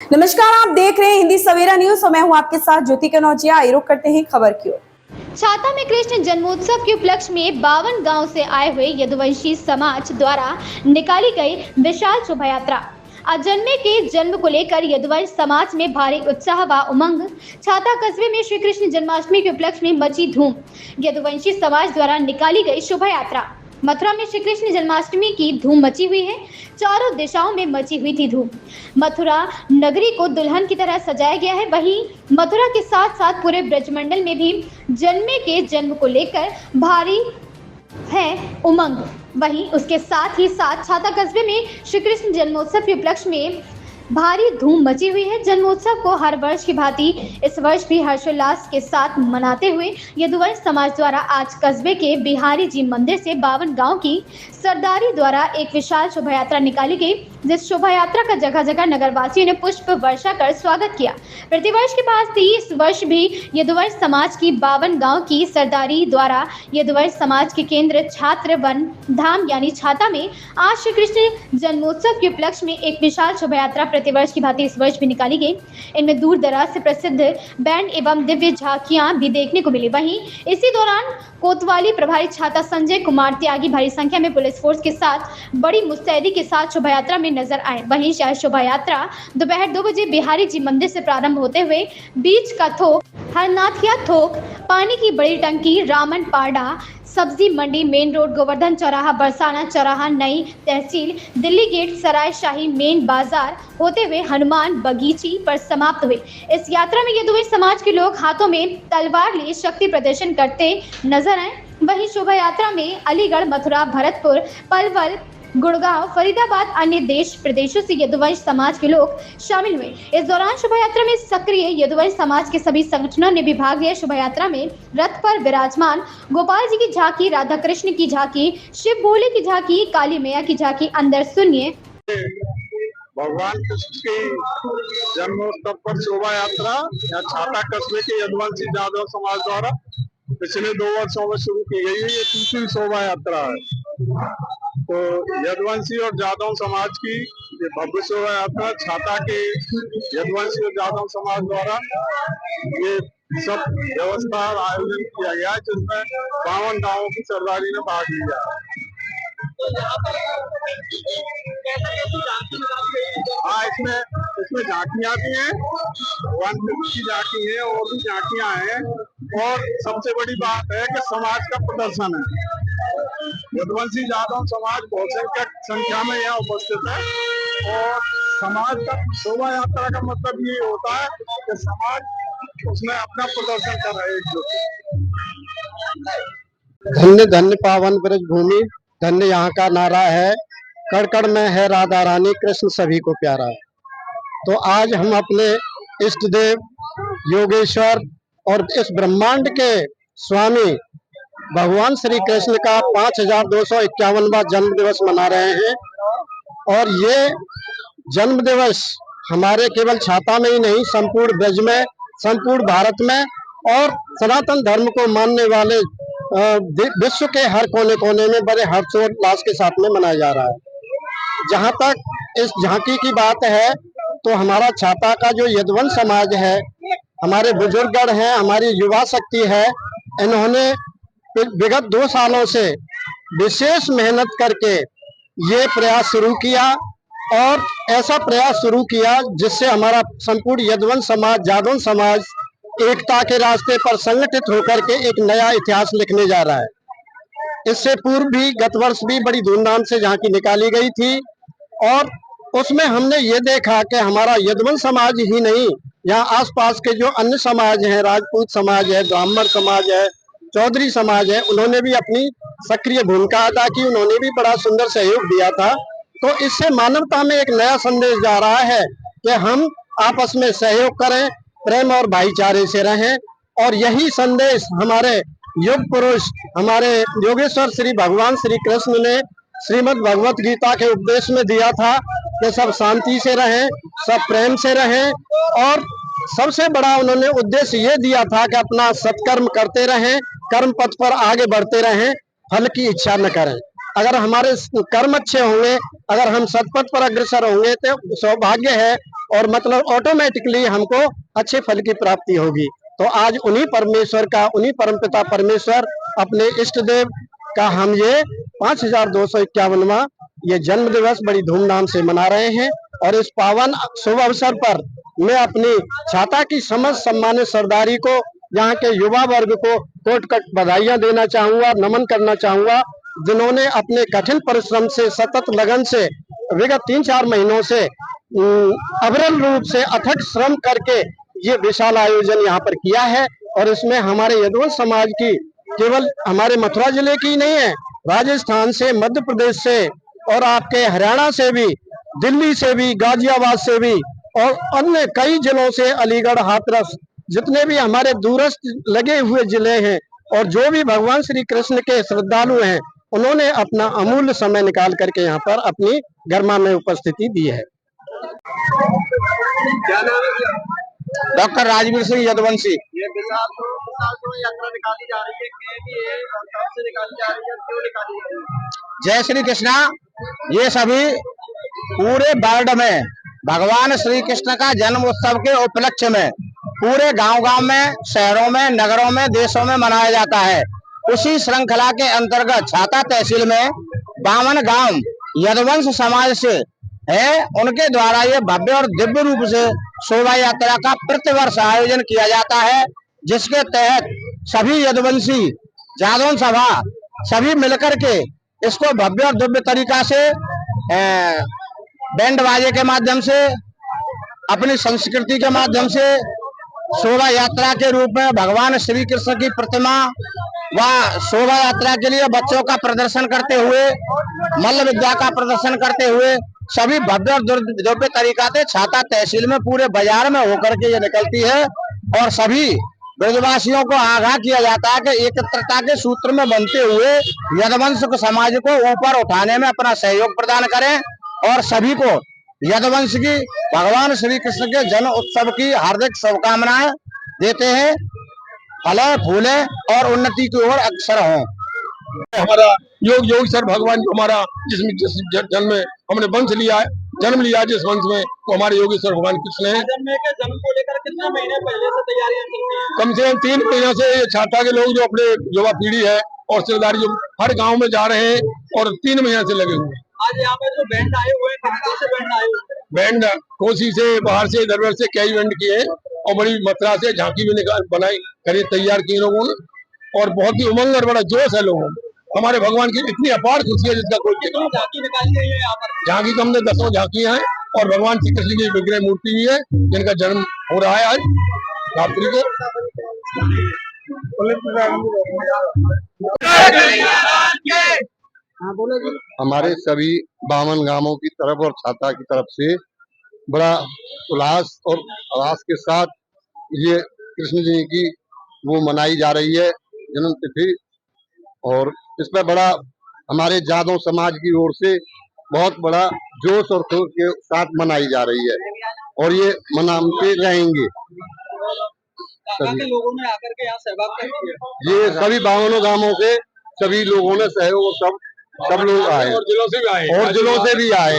नमस्कार, आप देख रहे हैं हिंदी सवेरा न्यूज और मैं हूं आपके साथ ज्योति कनौजिया। आइए रुक करते हैं खबर की ओर। छाता में कृष्ण जन्मोत्सव के उपलक्ष्य में 52 गांव से आए हुए यदुवंशी समाज द्वारा निकाली गई विशाल शोभा यात्रा। अजन्मे के जन्म को लेकर यदुवंश समाज में भारी उत्साह व उमंग। छाता कस्बे में श्री कृष्ण जन्माष्टमी के उपलक्ष्य में मची धूम। यदुवंशी समाज द्वारा निकाली गई शोभा यात्रा। मथुरा में श्री कृष्ण जन्माष्टमी की धूम मची हुई है। चारों दिशाओं में मची हुई थी धूम। मथुरा नगरी को दुल्हन की तरह सजाया गया है। वहीं मथुरा के साथ साथ पूरे ब्रजमंडल में भी जन्मे के जन्म को लेकर भारी है उमंग। वहीं उसके साथ ही साथ छाता कस्बे में श्री कृष्ण जन्मोत्सव के उपलक्ष्य में भारी धूम मची हुई है। जन्मोत्सव को हर वर्ष की भांति इस वर्ष भी हर्षोल्लास के साथ मनाते हुए यदुवंश समाज द्वारा आज कस्बे के बिहारी जी मंदिर से 52 गांव की सरदारी द्वारा एक विशाल शोभा यात्रा निकाली गई, जिस शोभा यात्रा का जगह जगह नगरवासियों ने पुष्प वर्षा कर स्वागत किया। प्रतिवर्ष के बाद इस वर्ष भी यदुवंश समाज की 52 गांव की सरदारी द्वारा यदुवंश समाज के केंद्र छात्र वन धाम यानी छाता में आज श्री कृष्ण जन्मोत्सव के उपलक्ष्य में एक विशाल शोभा यात्रा प्रतिवर्ष की भांति इस वर्ष भी निकाली गई। इनमें दूर दराज से प्रसिद्ध बैंड एवं दिव्य झांकियां भी देखने को मिली। वहीं इसी दौरान कोतवाली प्रभारी छाता संजय कुमार त्यागी भारी संख्या में पुलिस फोर्स के साथ बड़ी मुस्तैदी के साथ शोभा यात्रा में नजर आए। वहीं यह शोभा यात्रा दोपहर 2 बजे बिहारी जी मंदिर से प्रारंभ होते हुए बीच का थोक, हरनाथिया थोक, पानी की बड़ी टंकी, रामन पाड़ा, सब्जी मंडी, मेन रोड, गोवर्धन चौराहा, बरसाना चौराहा, नई तहसील, दिल्ली गेट, सराय शाही, मेन बाजार होते हुए हनुमान बगीची पर समाप्त हुई। इस यात्रा में यदुवंश समाज के लोग हाथों में तलवार लिए शक्ति प्रदर्शन करते नजर आए। वहीं शोभा यात्रा में अलीगढ़, मथुरा, भरतपुर, पलवल, गुड़गांव, फरीदाबाद, अन्य देश प्रदेशों से यदुवंश समाज के लोग शामिल हुए। इस दौरान शोभा यात्रा में सक्रिय यदुवंश समाज के सभी संगठनों ने भी भाग लिया। शोभा यात्रा में रथ पर विराजमान गोपाल जी की झांकी, राधा कृष्ण की झांकी, शिव भोले की झांकी, काली मैया की झांकी। अंदर सुनिए। भगवान कृष्ण की जन्मोत्सव पर शोभा यात्रा या छाता कस्बे के यदुवंशी जादव समाज द्वारा पिछले 2 वर्षों में शुरू की गई है। ये तीसरी शोभा यात्रा है। तो यदुवंशी और जादव समाज की ये भव्य शोभा यात्रा छाता के यदुवंशी और जादव समाज द्वारा ये सब व्यवस्था और आयोजन किया गया है, जिसमें 52 गांवों की सरदारी ने भाग लिया। हाँ, इसमें झांकियां भी हैं, भगवान कृष्ण की झांकी है और भी झांकियां हैं। और सबसे बड़ी बात है कि समाज का प्रदर्शन है। यदुवंशी जादव समाज बहुसंख्यक संख्या में यहाँ उपस्थित है और समाज का शोभा यात्रा का मतलब ये होता है कि समाज उसमें अपना प्रदर्शन कर रहे हैं। धन्य धन्य पावन ब्रज भूमि, धन्य यहाँ का नारा है, कड़ कड़ में है राधा रानी, कृष्ण सभी को प्यारा। तो आज हम अपने इष्ट देव योगेश्वर और इस ब्रह्मांड के स्वामी भगवान श्री कृष्ण का 5251वां जन्म दिवस मना रहे हैं। और ये जन्म दिवस हमारे केवल छाता में ही नहीं, संपूर्ण ब्रज में, संपूर्ण भारत में और सनातन धर्म को मानने वाले विश्व के हर कोने कोने में बड़े हर्षोल्लास के साथ में मनाया जा रहा है। जहाँ तक इस झांकी की बात है, तो हमारा छाता का जो यदुवंश समाज है, हमारे बुजुर्गगण हैं, हमारी युवा शक्ति है, इन्होंने विगत 2 सालों से विशेष मेहनत करके ये प्रयास शुरू किया और ऐसा प्रयास शुरू किया जिससे हमारा संपूर्ण यदुवंश समाज, जादव समाज एकता के रास्ते पर संगठित होकर के एक नया इतिहास लिखने जा रहा है। इससे पूर्व भी गत वर्ष भी बड़ी धूमधाम से झांकी निकाली गई थी और उसमें हमने ये देखा कि हमारा यदुवंश समाज ही नहीं, यहाँ आसपास के जो अन्य समाज हैं, राजपूत समाज है, ब्राह्मण समाज है, चौधरी समाज है, उन्होंने भी अपनी सक्रिय भूमिका अदा की, उन्होंने भी बड़ा सुंदर सहयोग दिया था। तो इससे मानवता में एक नया संदेश जा रहा है कि हम आपस में सहयोग करें, प्रेम और भाईचारे से रहें। और यही संदेश हमारे युग पुरुष, हमारे योगेश्वर श्री भगवान श्री कृष्ण ने श्रीमद् भगवत गीता के उपदेश में दिया था कि सब शांति से रहें, सब प्रेम से रहें और सबसे बड़ा उन्होंने उद्देश्य ये दिया था कि अपना सत्कर्म करते रहें, कर्म पथ पर आगे बढ़ते रहें, फल की इच्छा न करें। अगर हमारे कर्म अच्छे होंगे, अगर हम सतपथ पर अग्रसर होंगे तो सौभाग्य है और मतलब ऑटोमेटिकली हमको अच्छे फल की प्राप्ति होगी। तो आज उन्हीं परमेश्वर का, उन्हीं परमपिता परमेश्वर अपने इष्ट देव का हम ये 5251वां ये जन्म दिवस बड़ी धूमधाम से मना रहे हैं। और इस पावन शुभ अवसर पर मैं अपनी छाता की समस्त सम्मानित सरदारी को, यहाँ के युवा वर्ग को कोट बधाइयां देना चाहूंगा, नमन करना चाहूंगा, जिन्होंने अपने कठिन परिश्रम से, सतत लगन से विगत 3-4 महीनों से अविरल रूप से अथक श्रम करके ये विशाल आयोजन यहाँ पर किया है। और इसमें हमारे यदुवंश समाज की, केवल हमारे मथुरा जिले की नहीं है, राजस्थान से, मध्य प्रदेश से और आपके हरियाणा से भी, दिल्ली से भी, गाजियाबाद से भी और अन्य कई जिलों से, अलीगढ़, हाथरस, जितने भी हमारे दूरस्थ लगे हुए जिले हैं और जो भी भगवान श्री कृष्ण के श्रद्धालु हैं, उन्होंने अपना अमूल्य समय निकाल करके यहाँ पर अपनी गरिमा में उपस्थिति दी है। क्या नाम है? डॉक्टर राजवीर सिंह यदुवंशी। ये विशाल यात्रा निकाली जा रही है, कब से निकाली जा रही है, क्यों निकाली जा रही है? जय श्री कृष्णा। ये सभी पूरे वर्ल्ड में भगवान श्री कृष्ण का जन्म उत्सव के उपलक्ष्य में पूरे गांव-गांव में, शहरों में, नगरों में, देशों में मनाया जाता है। उसी श्रृंखला के अंतर्गत छाता तहसील में 52 गांव यदुवंश समाज से है, उनके द्वारा ये भव्य और दिव्य रूप से शोभा यात्रा का प्रतिवर्ष आयोजन किया जाता है, जिसके तहत सभी यदुवंशी, जादवन सभा सभी मिलकर के इसको भव्य और दिव्य तरीका से बैंड बाजे के माध्यम से, अपनी संस्कृति के माध्यम से शोभा यात्रा के रूप में भगवान श्री कृष्ण की प्रतिमा व शोभा यात्रा के लिए बच्चों का प्रदर्शन करते हुए, मल्ल विद्या का प्रदर्शन करते हुए सभी भव्य और दिव्य तरीका से छाता तहसील में पूरे बाजार में होकर के ये निकलती है। और सभी ब्रजवासियों को आगाह किया जाता है कि एकत्रता के सूत्र में बनते हुए यदुवंश समाज को ऊपर उठाने में अपना सहयोग प्रदान करें और सभी को यदुवंश की, भगवान श्री कृष्ण के जन्म उत्सव की हार्दिक शुभकामनाएं देते हैं। फले फूले और उन्नति की ओर अग्रसर हों। हमारा योग सर भगवान जो हमारा जिस जन्म में हमने वंश लिया है, जन्म लिया जिस वंश में, वो हमारे योगेश्वर भगवान कृष्ण है। जन्म को लेकर कितने महीने पहले से तैयारियां चलती हैं? कम से कम 3 महीनों से ये छाता के लोग जो अपने युवा पीढ़ी है और सरदारी जो हर गांव में जा रहे हैं और 3 महीने से लगे हुए हैं। आज यहाँ पे जो बैंड आए हुए हैं, कहाँ से बैंड आए हुए हैं? बैंड कोसी से, बाहर से, इधर से कई बैंड किए और बड़ी मात्रा से झांकी भी बनाई करी, तैयार की लोगों ने। और बहुत ही उमंग और बड़ा जोश है लोगों में। हमारे भगवान की इतनी अपार खुशी है जिसका कोई ठिकाना नहीं। झांकी निकाली गई है यहाँ पर। झांकी कम से 10 झांकियां हैं और भगवान श्री कृष्ण की विग्रह मूर्ति भी है, जिनका जन्म हो रहा है आज रात्रि को। हमारे सभी 52 गांवों की तरफ और छाता की तरफ से बड़ा उल्लास और आवास के साथ ये कृष्ण जी की वो मनाई जा रही है जन्म तिथि। और इस पर बड़ा हमारे जादव समाज की ओर से बहुत बड़ा जोश और खरोश के साथ मनाई जा रही है और ये मनाते रहेंगे। के लोगों ने आकर के यहाँ सहभाग किया। ये सभी 52 गांवों से सभी लोगों ने सहयोग, सब लोग आए और जिलों से भी आए, और जिलों से भी आए।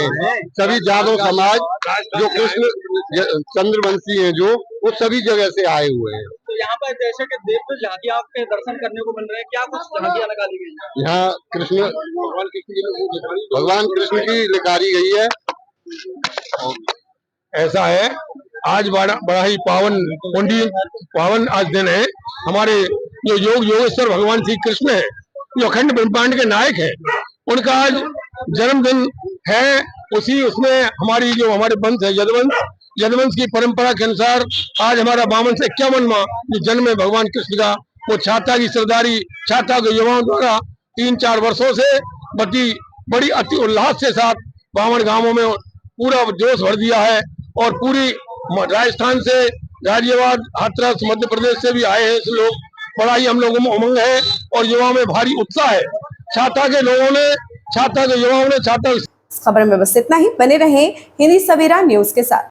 सभी जादव समाज जो कृष्ण चंद्रवंशी हैं, जो वो सभी जगह से आए हुए हैं। तो यहाँ पर जैसे कि देव झांकियां के दर्शन करने को मिल रहे हैं, क्या कुछ झांकियां लगा दी गई हैं? यहाँ भगवान कृष्ण की लिखारी गई है। ऐसा है, आज बड़ा ही पावन आज दिन है। हमारे जो योगेश्वर भगवान श्री कृष्ण है, जो अखंड ब्रह्मांड के नायक है, उनका आज जन्मदिन है। उसमें हमारी जो हमारे वंश है यदुवंश की परंपरा के अनुसार आज हमारा 52 से 51वां जो जन्म है भगवान कृष्ण का, वो छाता की सरदारी, छाता के युवाओं द्वारा 3-4 वर्षों से बड़ी अति उल्लास के साथ 52 गांवों में पूरा जोश भर दिया है। और पूरी राजस्थान से, गाजियाबाद, हाथरस, मध्य प्रदेश से भी आए हैं लोग। बड़ा ही हम लोगों में उमंग है और युवाओं में भारी उत्साह है। छाता के युवाओं ने छाता खबर में बस इतना ही। बने रहें हिंदी सवेरा न्यूज के साथ।